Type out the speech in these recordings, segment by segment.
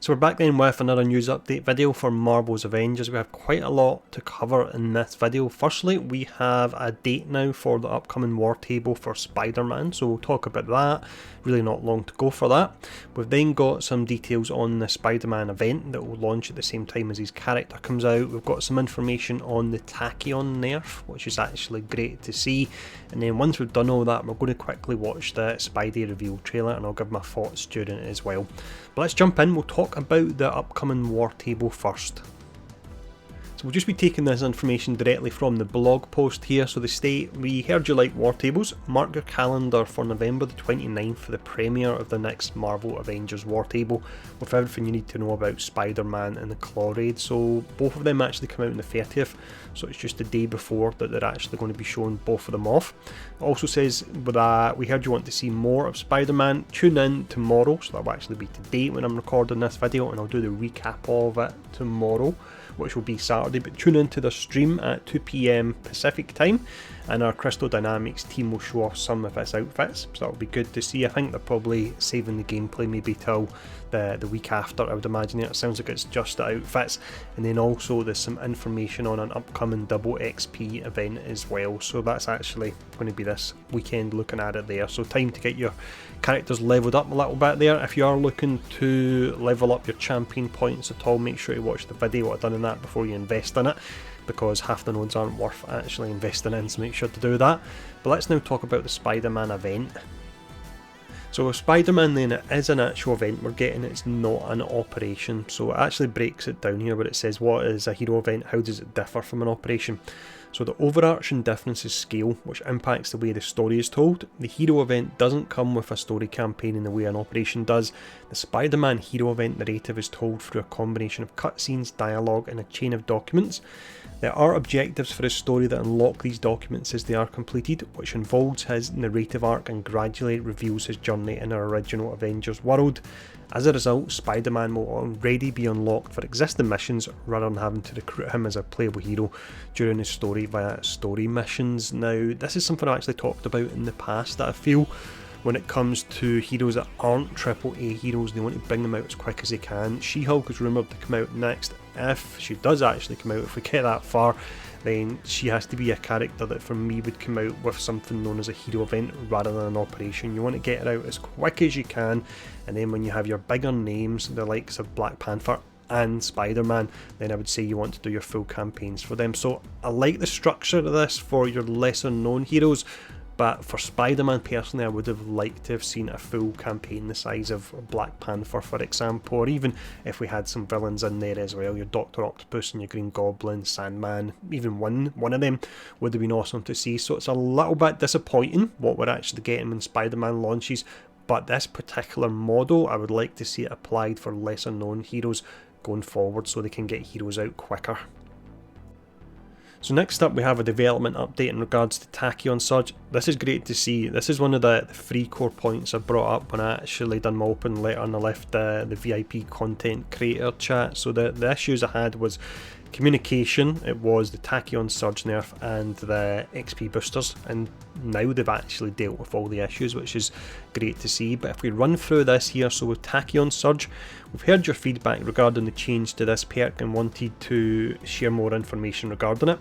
So we're back then with another news update video for Marvel's Avengers. We have quite a lot to cover in this video. Firstly, we have a date now for the upcoming war table for Spider-Man, so we'll talk about that. Really not long to go for that. We've then got some details on the Spiderman event that will launch at the same time as his character comes out. We've got some information on the Tachyon nerf, which is actually great to see. And then once we've done all that, we're going to quickly watch the Spidey reveal trailer and I'll give my thoughts during it as well. But let's jump in, we'll talk about the upcoming war table first. So we'll just be taking this information directly from the blog post here. So they state, we heard you like war tables, mark your calendar for November the 29th for the premiere of the next Marvel Avengers war table with everything you need to know about Spider-Man and the Claw Raid. So both of them actually come out on the 30th, so it's just the day before that they're actually going to be showing both of them off. It also says, we heard you want to see more of Spider-Man, tune in tomorrow, so that will actually be today when I'm recording this video, and I'll do the recap of it tomorrow, which will be Saturday, but tune into the stream at 2 PM Pacific time, and our Crystal Dynamics team will show off some of its outfits, so that'll be good to see. I think they're probably saving the gameplay maybe till the week after, I would imagine. It sounds like it's just the outfits, and then also there's some information on an upcoming double XP event as well, so that's actually going to be this weekend looking at it there. So time to get your characters leveled up a little bit there. If you are looking to level up your champion points at all, make sure you watch the video I've done in that before you invest in it, because half the nodes aren't worth actually investing in, so make sure to do that. But let's now talk about the Spider-Man event. So with Spider-Man then, it is an actual event we're getting, it's not an operation. So it actually breaks it down here where it says what is a hero event, how does it differ from an operation. So the overarching difference is scale, which impacts the way the story is told. The hero event doesn't come with a story campaign in the way an operation does. The Spider-Man hero event narrative is told through a combination of cutscenes, dialogue and a chain of documents. There are objectives for his story that unlock these documents as they are completed, which involves his narrative arc and gradually reveals his journey in our original Avengers world. As a result, Spider-Man will already be unlocked for existing missions rather than having to recruit him as a playable hero during his story via story missions. Now, this is something I actually talked about in the past that I feel when it comes to heroes that aren't AAA heroes, they want to bring them out as quick as they can. She-Hulk is rumoured to come out next. If she does actually come out, if we get that far, then she has to be a character that for me would come out with something known as a hero event rather than an operation. You want to get her out as quick as you can, and then when you have your bigger names, the likes of Black Panther and Spider-Man, then I would say you want to do your full campaigns for them. So I like the structure of this for your lesser known heroes, but for Spider-Man personally, I would have liked to have seen a full campaign the size of Black Panther, for example, or even if we had some villains in there as well, your Dr. Octopus and your Green Goblin, Sandman, even one of them would have been awesome to see. So it's a little bit disappointing what we're actually getting when Spider-Man launches, but this particular model, I would like to see it applied for lesser known heroes going forward so they can get heroes out quicker. So next up we have a development update in regards to Tachyon Surge. This is great to see. This is one of the 3 core points I brought up when I actually done my open letter and I left the VIP content creator chat. So the issues I had was communication, it was the Tachyon Surge nerf and the XP boosters, and now they've actually dealt with all the issues, which is great to see. But if we run through this here, so with Tachyon Surge, we've heard your feedback regarding the change to this perk and wanted to share more information regarding it.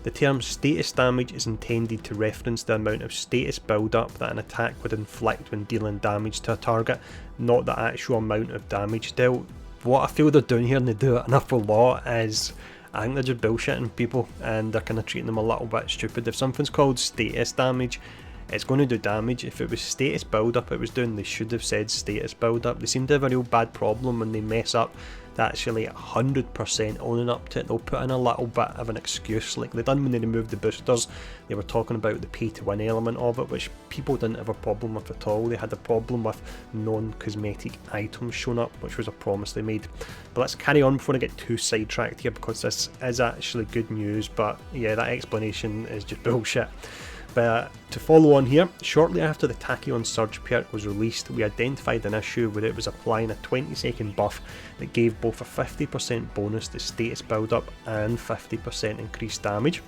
The term status damage is intended to reference the amount of status build-up that an attack would inflict when dealing damage to a target, not the actual amount of damage dealt. What I feel they're doing here, and they do it an awful lot, is I think they're just bullshitting people and they're kind of treating them a little bit stupid. If something's called status damage, it's going to do damage. If it was status build up it was doing, they should have said status build up. They seem to have a real bad problem when they mess up to actually 100% owning up to it. They'll put in a little bit of an excuse, like they done when they removed the boosters. They were talking about the pay to win element of it, which people didn't have a problem with at all. They had a problem with non-cosmetic items showing up, which was a promise they made. But let's carry on before I get too sidetracked here, because this is actually good news. But yeah, that explanation is just bullshit. But to follow on here, shortly after the Tachyon Surge perk was released, we identified an issue where it was applying a 20-second buff that gave both a 50% bonus to status build up and 50% increased damage.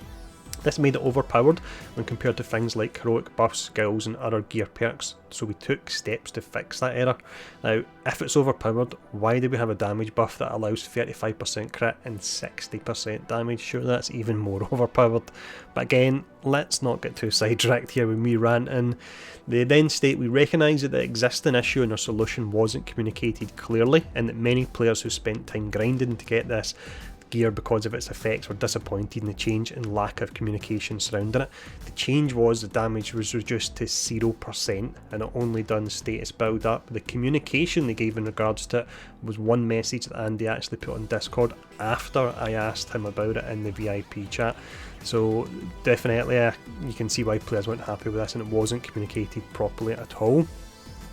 This made it overpowered when compared to things like heroic buffs, skills and other gear perks, so we took steps to fix that error. Now, if it's overpowered, why do we have a damage buff that allows 35% crit and 60% damage? Sure, that's even more overpowered. But again, let's not get too sidetracked here with me ranting. They then state, we recognise that the existing issue and our solution wasn't communicated clearly, and that many players who spent time grinding to get this gear because of its effects were disappointed in the change and lack of communication surrounding it. The change was the damage was reduced to 0% and it only done status build up. The communication they gave in regards to it was one message that Andy actually put on Discord after I asked him about it in the VIP chat. So definitely you can see why players weren't happy with this, and it wasn't communicated properly at all.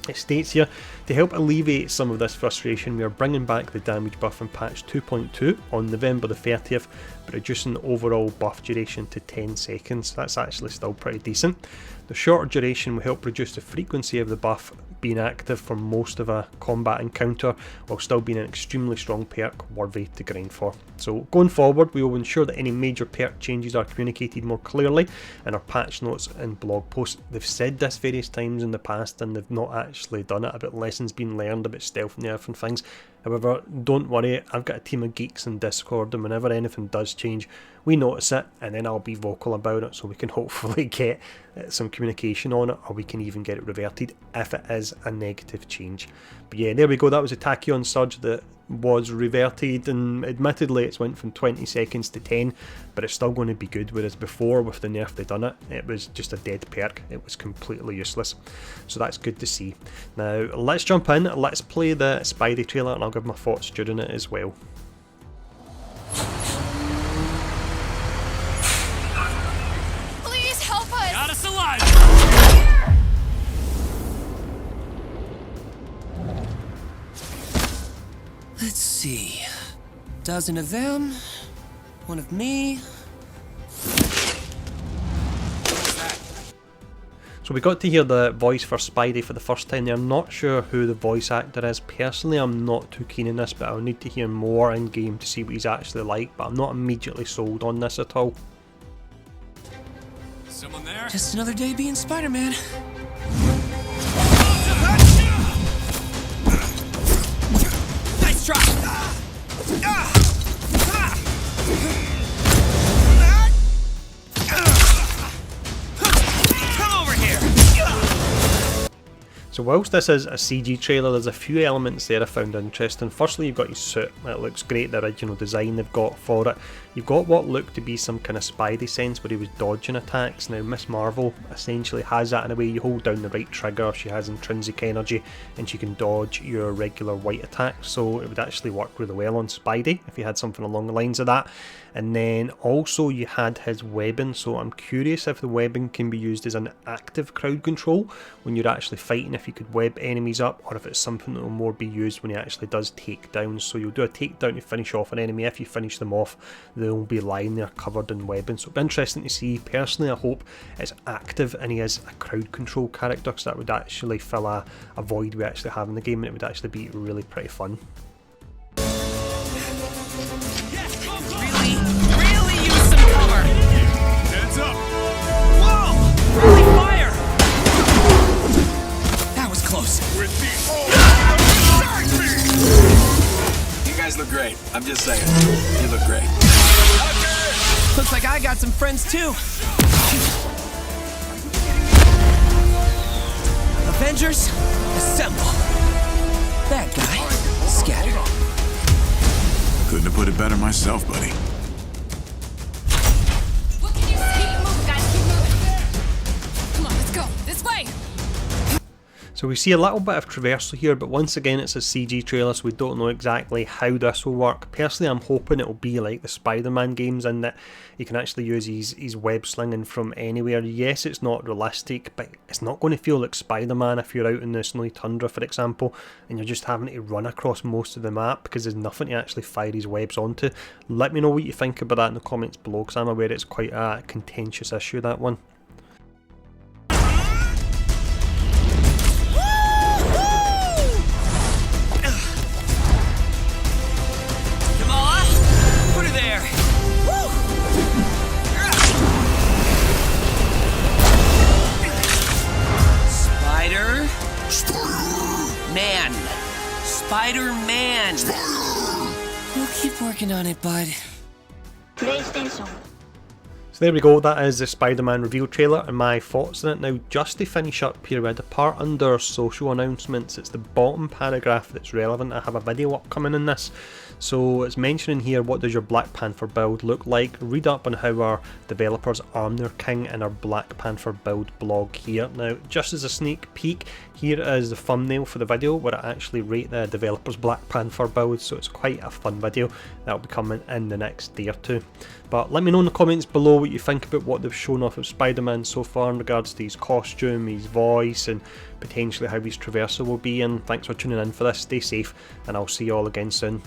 It states here, to help alleviate some of this frustration, we are bringing back the damage buff in patch 2.2 on November the 30th, but reducing the overall buff duration to 10 seconds. That's actually still pretty decent. The shorter duration will help reduce the frequency of the buff being active for most of a combat encounter, while still being an extremely strong perk worthy to grind for. So going forward, we will ensure that any major perk changes are communicated more clearly in our patch notes and blog posts. They've said this various times in the past and they've not actually done it, about lessons being learned about stealth and the different things. However, don't worry, I've got a team of geeks in Discord, and whenever anything does change, we notice it and then I'll be vocal about it, so we can hopefully get some communication on it, or we can even get it reverted if it is a negative change. But yeah, there we go, that was a Tachyon surge that was reverted, and admittedly it's went from 20 seconds to 10, but it's still going to be good, whereas before with the nerf they done it, it was just a dead perk, it was completely useless. So that's good to see. Now let's jump in, let's play the Spidey trailer and I'll give my thoughts during it as well. Please help us! Got us alive! Let's see. Dozen of them, one of me. So we got to hear the voice for Spidey for the first time there. I'm not sure who the voice actor is. Personally, I'm not too keen on this, but I'll need to hear more in game to see what he's actually like, but I'm not immediately sold on this at all. Someone there? Just another day being Spider-Man. Nice try! Come over here! So whilst this is a CG trailer, there's a few elements there I found interesting. Firstly, you've got his suit. It looks great, the original design they've got for it. You've got what looked to be some kind of Spidey sense where he was dodging attacks. Now Miss Marvel essentially has that in a way. You hold down the right trigger, she has intrinsic energy, and she can dodge your regular white attacks. So it would actually work really well on Spidey if you had something along the lines of that. And then also you had his webbing, so I'm curious if the webbing can be used as an active crowd control when you're actually fighting, if you could web enemies up, or if it's something that will more be used when he actually does takedowns. So you'll do a takedown to finish off an enemy. If you finish them off, they'll be lying there covered in webbing. So it'll be interesting to see. Personally, I hope it's active and he is a crowd control character, because that would actually fill a void we actually have in the game, and it would actually be really pretty fun. Really use some cover! Hands up! Whoa! Really fire! That was close. With the You guys look great. I'm just saying. You look great. Looks like I got some friends too. Avengers, assemble. Bad guy, scatter. Couldn't have put it better myself, buddy. What can you see? Keep moving, guys, keep moving. Come on, let's go. This way! So we see a little bit of traversal here, but once again it's a CG trailer, so we don't know exactly how this will work. Personally, I'm hoping it'll be like the Spider-Man games, in that you can actually use his web slinging from anywhere. Yes, it's not realistic, but it's not going to feel like Spider-Man if you're out in the snowy tundra, for example, and you're just having to run across most of the map because there's nothing to actually fire his webs onto. Let me know what you think about that in the comments below, because I'm aware it's quite a contentious issue, that one. Working on it, bud. PlayStation. So there we go, that is the Spider-Man reveal trailer and my thoughts on it. Now, just to finish up here, we had a part under social announcements. It's the bottom paragraph that's relevant. I have a video upcoming in this. So it's mentioning here, what does your Black Panther build look like? Read up on how our developers arm their king in our Black Panther build blog here. Now, just as a sneak peek, here is the thumbnail for the video where I actually rate the developers Black Panther build, so it's quite a fun video. That'll be coming in the next day or two. But let me know in the comments below what you think about what they've shown off of Spider-Man so far in regards to his costume, his voice, and potentially how his traversal will be. And thanks for tuning in for this. Stay safe, and I'll see you all again soon.